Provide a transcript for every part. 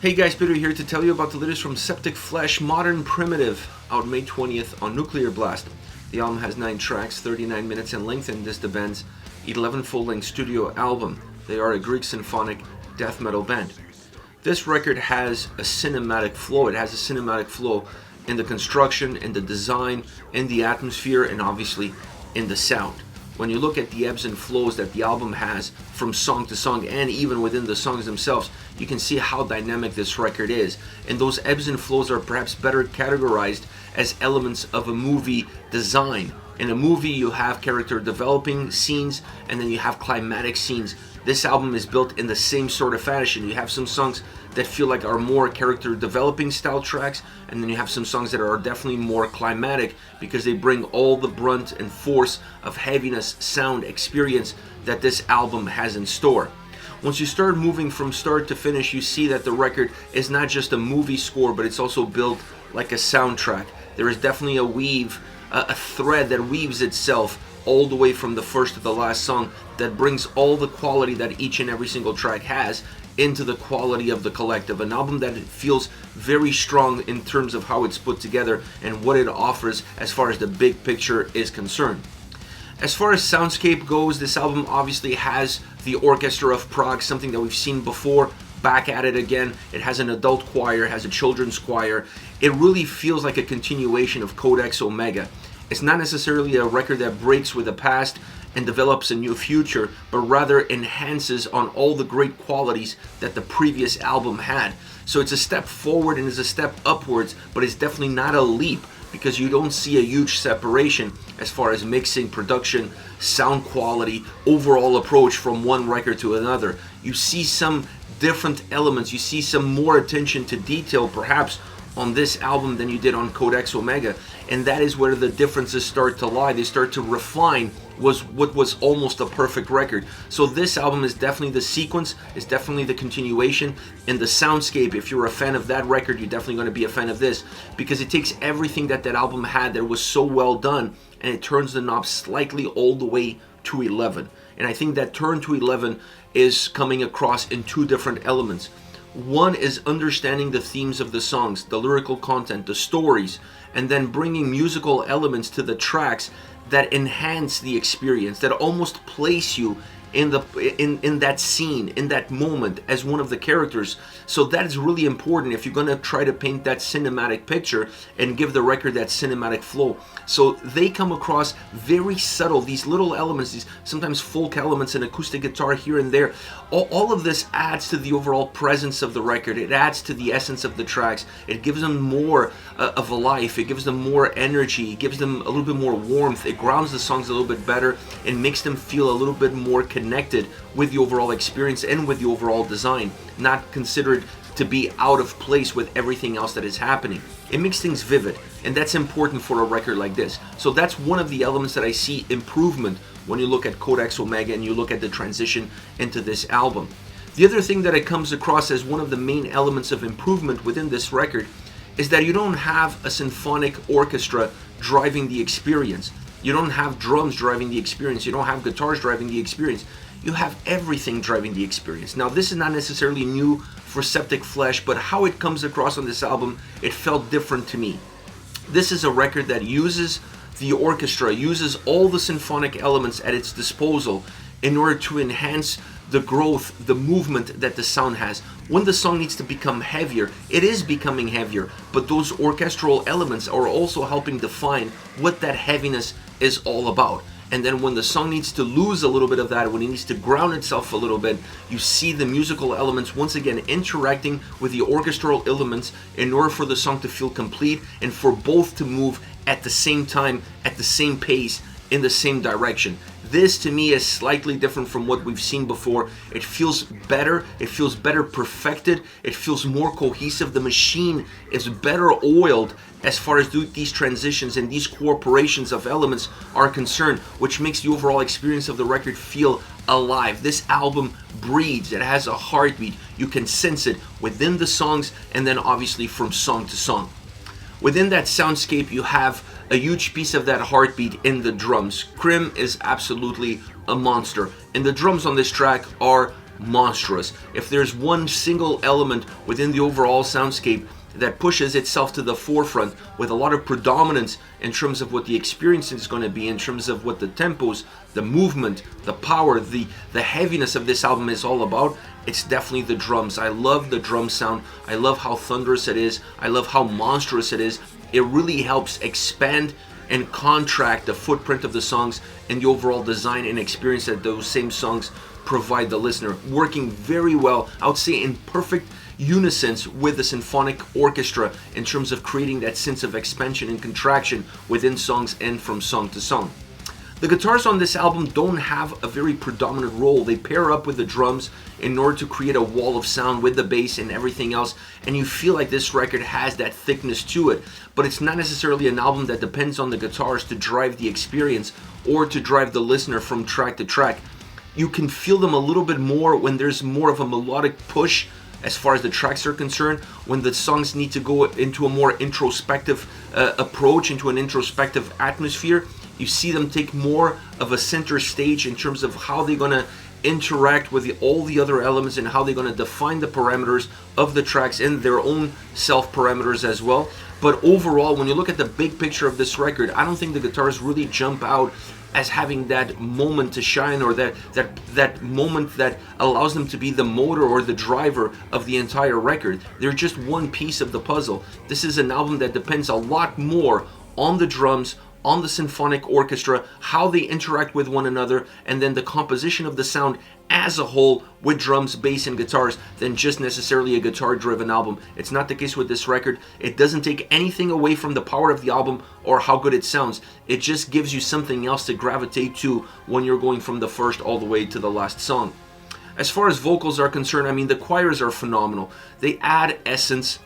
Hey guys, Peter here to tell you about the latest from Septicflesh, Modern Primitive, out May 20th on Nuclear Blast. The album has 9 tracks, 39 minutes in length, and this is the band's 11th full-length studio album. They are a Greek symphonic death metal band. This record has a cinematic flow. It has a cinematic flow in the construction, in the design, in the atmosphere, and obviously in the sound. When you look at the ebbs and flows that the album has from song to song and even within the songs themselves, you can see how dynamic this record is. And those ebbs and flows are perhaps better categorized as elements of a movie design. In a movie, you have character developing scenes and then you have climatic scenes. This album is built in the same sort of fashion. You have some songs that feel like are more character developing style tracks, and then you have some songs that are definitely more climatic because they bring all the brunt and force of heaviness, sound, experience that this album has in store. Once you start moving from start to finish, you see that the record is not just a movie score, but it's also built like a soundtrack. There is definitely a thread that weaves itself all the way from the first to the last song that brings all the quality that each and every single track has into the quality of the collective. An album that feels very strong in terms of how it's put together and what it offers as far as the big picture is concerned. As far as Soundscape goes, this album obviously has the orchestra of Prague, something that we've seen before, back at it again. It has an adult choir, has a children's choir. It really feels like a continuation of Codex Omega. It's not necessarily a record that breaks with the past and develops a new future, but rather enhances on all the great qualities that the previous album had. So it's a step forward and it's a step upwards, but it's definitely not a leap because you don't see a huge separation as far as mixing, production, sound quality, overall approach from one record to another. You see some different elements, you see some more attention to detail perhaps on this album than you did on Codex Omega, and that is where the differences start to lie. They start to refine what was almost a perfect record. So this album is definitely the sequence, it's definitely the continuation, and the soundscape, if you're a fan of that record, you're definitely going to be a fan of this, because it takes everything that album had that was so well done, and it turns the knob slightly all the way to 11. And I think that turn to 11 is coming across in two different elements. One is understanding the themes of the songs, the lyrical content, the stories, and then bringing musical elements to the tracks that enhance the experience, that almost place you in that scene, in that moment as one of the characters. So that is really important if you're going to try to paint that cinematic picture and give the record that cinematic flow. So they come across very subtle, these little elements, these sometimes folk elements and acoustic guitar here and there. All of this adds to the overall presence of the record. It adds to the essence of the tracks. It gives them more of a life. It gives them more energy. It gives them a little bit more warmth. It grounds the songs a little bit better and makes them feel a little bit more connected with the overall experience and with the overall design, not considered to be out of place with everything else that is happening. It makes things vivid, and that's important for a record like this. So that's one of the elements that I see improvement when you look at Codex Omega and you look at the transition into this album. The other thing that it comes across as one of the main elements of improvement within this record is that you don't have a symphonic orchestra driving the experience. You don't have drums driving the experience. You don't have guitars driving the experience. You have everything driving the experience. Now, this is not necessarily new for Septicflesh, but how it comes across on this album, it felt different to me. This is a record that uses the orchestra, uses all the symphonic elements at its disposal in order to enhance the growth, the movement that the sound has. When the song needs to become heavier, it is becoming heavier, but those orchestral elements are also helping define what that heaviness is all about. And then when the song needs to lose a little bit of that, when it needs to ground itself a little bit, you see the musical elements once again interacting with the orchestral elements in order for the song to feel complete and for both to move at the same time, at the same pace, in the same direction. This to me is slightly different from what we've seen before. It feels better perfected, it feels more cohesive. The machine is better oiled as far as these transitions and these corporations of elements are concerned, which makes the overall experience of the record feel alive. This album breathes, it has a heartbeat. You can sense it within the songs and then obviously from song to song. Within that soundscape, you have a huge piece of that heartbeat in the drums. Krim is absolutely a monster, and the drums on this track are monstrous. If there's one single element within the overall soundscape that pushes itself to the forefront with a lot of predominance in terms of what the experience is going to be, in terms of what the tempos, the movement, the power, the heaviness of this album is all about, it's definitely the drums. I love the drum sound. I love how thunderous it is. I love how monstrous it is. It really helps expand and contract the footprint of the songs and the overall design and experience that those same songs provide the listener, working very well, I would say in perfect unison with the symphonic orchestra in terms of creating that sense of expansion and contraction within songs and from song to song. The guitars on this album don't have a very predominant role. They pair up with the drums in order to create a wall of sound with the bass and everything else, and you feel like this record has that thickness to it. But it's not necessarily an album that depends on the guitars to drive the experience or to drive the listener from track to track. You can feel them a little bit more when there's more of a melodic push as far as the tracks are concerned, when the songs need to go into a more introspective approach, into an introspective atmosphere. You see them take more of a center stage in terms of how they're going to interact with all the other elements and how they're going to define the parameters of the tracks and their own self parameters as well. But overall, when you look at the big picture of this record, I don't think the guitars really jump out as having that moment to shine, or that moment that allows them to be the motor or the driver of the entire record. They're just one piece of the puzzle. This is an album that depends a lot more on the drums, on the symphonic orchestra, how they interact with one another, and then the composition of the sound as a whole with drums, bass, and guitars than just necessarily a guitar-driven album. It's not the case with this record. It doesn't take anything away from the power of the album or how good it sounds. It just gives you something else to gravitate to when you're going from the first all the way to the last song. As far as vocals are concerned, I mean, the choirs are phenomenal. They add essence,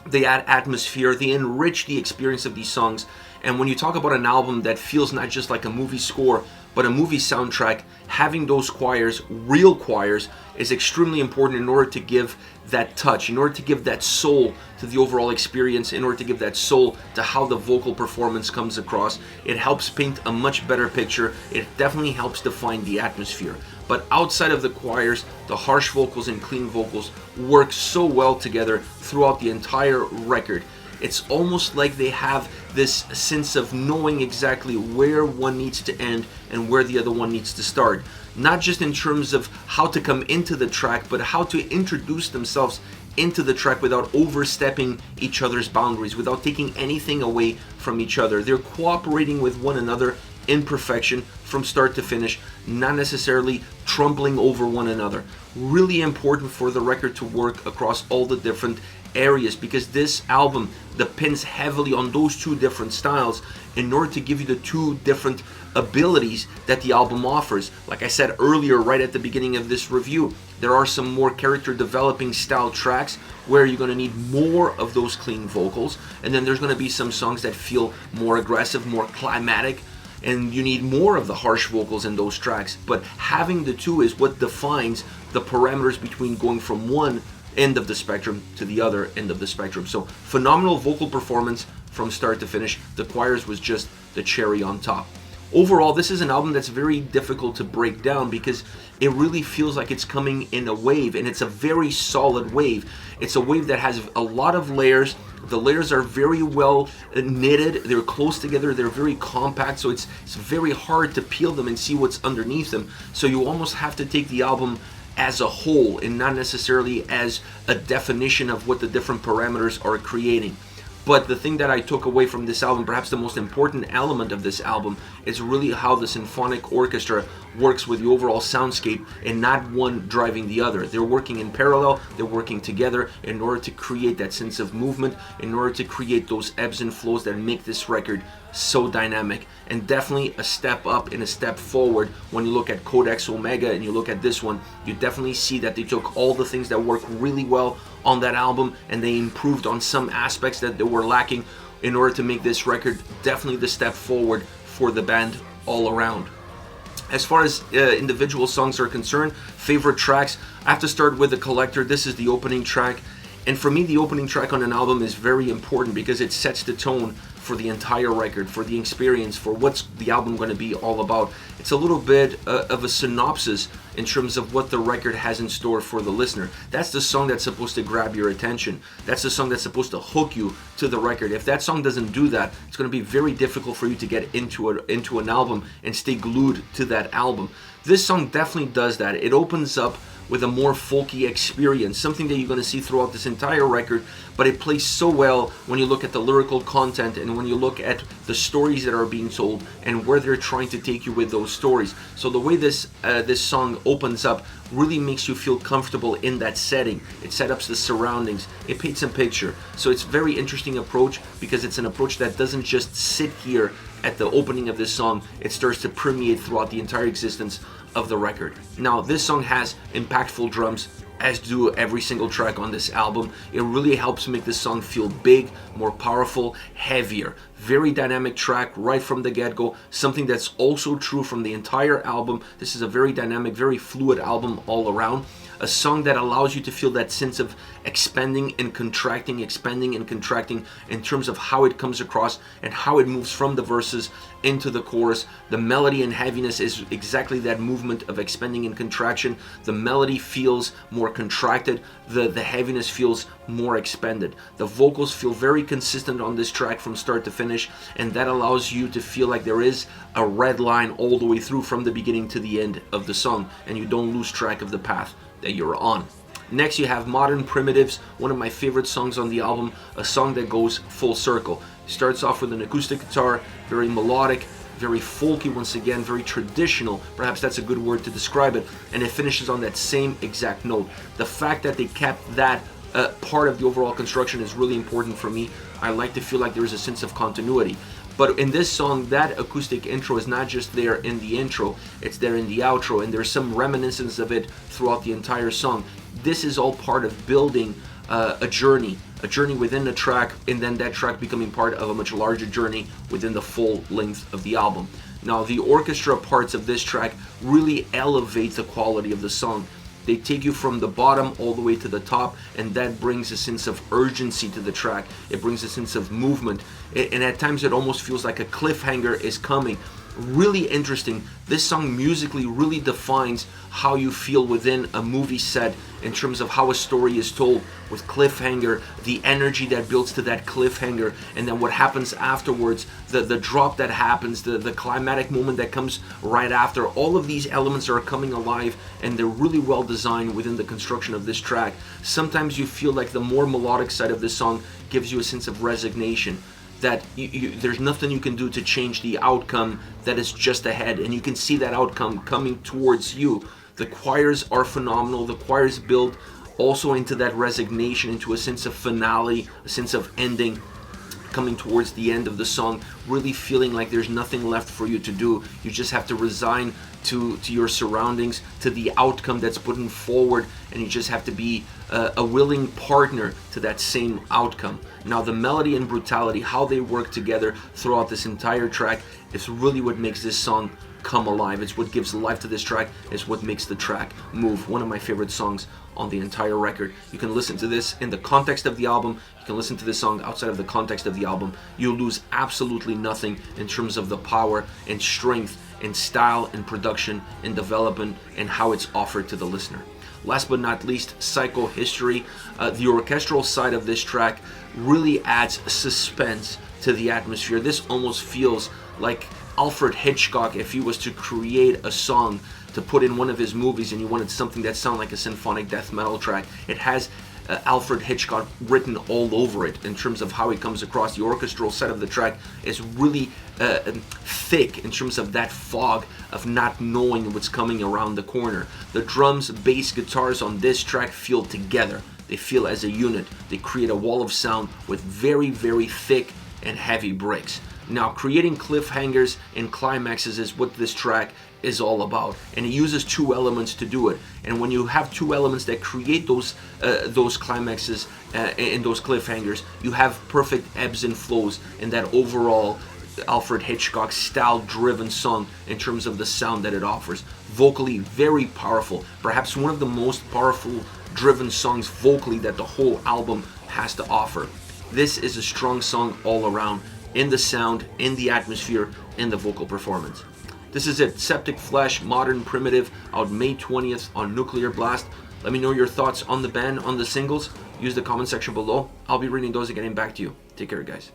they add atmosphere, they enrich the experience of these songs. And when you talk about an album that feels not just like a movie score, but a movie soundtrack, having those choirs, real choirs, is extremely important in order to give that touch, in order to give that soul to the overall experience, in order to give that soul to how the vocal performance comes across. It helps paint a much better picture. It definitely helps define the atmosphere. But outside of the choirs, the harsh vocals and clean vocals work so well together throughout the entire record. It's almost like they have this sense of knowing exactly where one needs to end and where the other one needs to start. Not just in terms of how to come into the track, but how to introduce themselves into the track without overstepping each other's boundaries, without taking anything away from each other. They're cooperating with one another in perfection from start to finish, not necessarily trampling over one another. Really important for the record to work across all the different areas, because this album depends heavily on those two different styles in order to give you the two different abilities that the album offers. Like I said earlier, right at the beginning of this review, there are some more character developing style tracks where you're going to need more of those clean vocals, and then there's going to be some songs that feel more aggressive, more climatic, and you need more of the harsh vocals in those tracks. But having the two is what defines the parameters between going from one end of the spectrum to the other end of the spectrum. So phenomenal vocal performance from start to finish. The choirs was just the cherry on top. Overall, this is an album that's very difficult to break down because it really feels like it's coming in a wave, and it's a very solid wave. It's a wave that has a lot of layers. The layers are very well knitted. They're close together. They're very compact, so it's very hard to peel them and see what's underneath them. So you almost have to take the album as a whole and not necessarily as a definition of what the different parameters are creating. But the thing that I took away from this album, perhaps the most important element of this album, is really how the symphonic orchestra works with the overall soundscape and not one driving the other. They're working in parallel, they're working together in order to create that sense of movement, in order to create those ebbs and flows that make this record so dynamic. And definitely a step up and a step forward when you look at Codex Omega and you look at this one. You definitely see that they took all the things that work really well on that album and they improved on some aspects that they were lacking in order to make this record definitely the step forward for the band all around. As far as individual songs are concerned, favorite tracks, I have to start with The Collector. This is the opening track. And for me, the opening track on an album is very important because it sets the tone for the entire record, for the experience, for what's the album going to be all about. It's a little bit of a synopsis in terms of what the record has in store for the listener. That's the song that's supposed to grab your attention. That's the song that's supposed to hook you to the record. If that song doesn't do that, it's going to be very difficult for you to get into an album and stay glued to that album. This song definitely does that. It opens up with a more folky experience, something that you're going to see throughout this entire record, but it plays so well when you look at the lyrical content and when you look at the stories that are being told and where they're trying to take you with those stories. So the way this song opens up really makes you feel comfortable in that setting. It sets up the surroundings, it paints a picture. So it's a very interesting approach, because it's an approach that doesn't just sit here at the opening of this song. It starts to permeate throughout the entire existence of the record. Now, this song has impactful drums, as do every single track on this album. It really helps make this song feel big, more powerful, heavier. Very dynamic track right from the get-go, something that's also true from the entire album. This is a very dynamic, very fluid album all around. A song that allows you to feel that sense of expanding and contracting in terms of how it comes across and how it moves from the verses into the chorus. The melody and heaviness is exactly that movement of expanding and contraction. The melody feels more contracted, the heaviness feels more expanded. The vocals feel very consistent on this track from start to finish, and that allows you to feel like there is a red line all the way through from the beginning to the end of the song, and you don't lose track of the path that you're on. Next, you have Modern Primitives, one of my favorite songs on the album, a song that goes full circle. It starts off with an acoustic guitar, very melodic, very folky once again, very traditional, perhaps that's a good word to describe it, and it finishes on that same exact note. The fact that they kept that part of the overall construction is really important for me. I like to feel like there is a sense of continuity. But in this song, that acoustic intro is not just there in the intro, it's there in the outro, and there's some reminiscence of it throughout the entire song. This is all part of building a journey within the track, and then that track becoming part of a much larger journey within the full length of the album. Now, the orchestra parts of this track really elevate the quality of the song. They take you from the bottom all the way to the top, and that brings a sense of urgency to the track. It brings a sense of movement, and at times it almost feels like a cliffhanger is coming. Really interesting. This song musically really defines how you feel within a movie set in terms of how a story is told, with cliffhanger, the energy that builds to that cliffhanger, and then what happens afterwards, the drop that happens, the climatic moment that comes right after. All of these elements are coming alive, and they're really well designed within the construction of this track. Sometimes you feel like the more melodic side of this song gives you a sense of resignation, that there's nothing you can do to change the outcome that is just ahead, and you can see that outcome coming towards you. The choirs are phenomenal. The choirs build also into that resignation, into a sense of finale, a sense of ending, coming towards the end of the song, really feeling like there's nothing left for you to do. You just have to resign to your surroundings, to the outcome that's putting forward, and you just have to be a willing partner to that same outcome. Now, the melody and brutality, how they work together throughout this entire track, is really what makes this song come alive. It's what gives life to this track. It's what makes the track move. One of my favorite songs on the entire record. You can listen to this in the context of the album. You can listen to this song outside of the context of the album. You'll lose absolutely nothing in terms of the power and strength and style and production and development and how it's offered to the listener. Last but not least, Psychohistory. The orchestral side of this track really adds suspense to the atmosphere. This almost feels like Alfred Hitchcock, if he was to create a song to put in one of his movies and you wanted something that sounded like a symphonic death metal track. It has Alfred Hitchcock written all over it in terms of how it comes across. The orchestral side of the track is really thick in terms of that fog of not knowing what's coming around the corner. The drums, bass, guitars on this track feel together. They feel as a unit. They create a wall of sound with very, very thick and heavy breaks. Now, creating cliffhangers and climaxes is what this track is all about, and it uses two elements to do it. And when you have two elements that create those climaxes and those cliffhangers, you have perfect ebbs and flows in that overall Alfred Hitchcock style-driven song in terms of the sound that it offers. Vocally, very powerful. Perhaps one of the most powerful driven songs vocally that the whole album has to offer. This is a strong song all around. in the sound, in the atmosphere, in the vocal performance. This is it, Septicflesh, Modern Primitive, out May 20th on Nuclear Blast. Let me know your thoughts on the band, on the singles. Use the comment section below. I'll be reading those and getting back to you. Take care, guys.